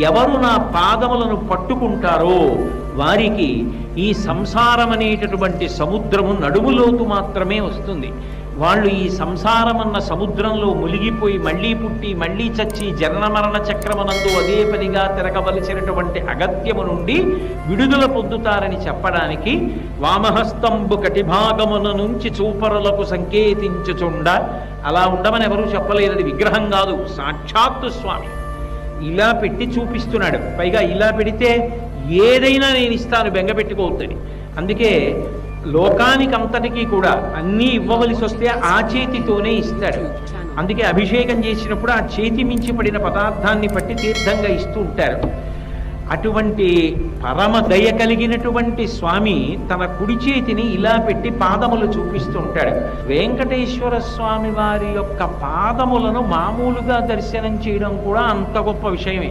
ఎవరు నా పాదములను పట్టుకుంటారో వారికి ఈ సంసారం అనేటటువంటి సముద్రము నడుములోతు మాత్రమే వస్తుంది. వాళ్ళు ఈ సంసారమన్న సముద్రంలో మునిగిపోయి మళ్ళీ పుట్టి మళ్ళీ చచ్చి జనన మరణ చక్రమునందు అదే పనిగా తిరగవలసినటువంటి అగత్యము నుండి విడుదల పొందుతారని చెప్పడానికి వామహస్తంబు కటిభాగమున నుంచి చూపరులకు సంకేతించుచుండ, అలా ఉండమని ఎవరూ చెప్పలేదని, విగ్రహం కాదు, సాక్షాత్తు స్వామి ఇలా పెట్టి చూపిస్తున్నాడు. పైగా ఇలా పెడితే ఏదైనా నేను ఇస్తాను, బెంగపెట్టుకోవద్దని. అందుకే లోకానికంతటికీ కూడా అన్నీ ఇవ్వవలసి వస్తే ఆ చేతితోనే ఇస్తాడు. అందుకే అభిషేకం చేసినప్పుడు ఆ చేతి మించి పడిన పదార్థాన్ని పట్టి తీర్థంగా ఇస్తూ ఉంటారు. అటువంటి పరమ దయ కలిగినటువంటి స్వామి తన కుడి చేతిని ఇలా పెట్టి పాదములు చూపిస్తూ ఉంటాడు. వెంకటేశ్వర స్వామి వారి యొక్క పాదములను మామూలుగా దర్శనం చేయడం కూడా అంత గొప్ప విషయమే.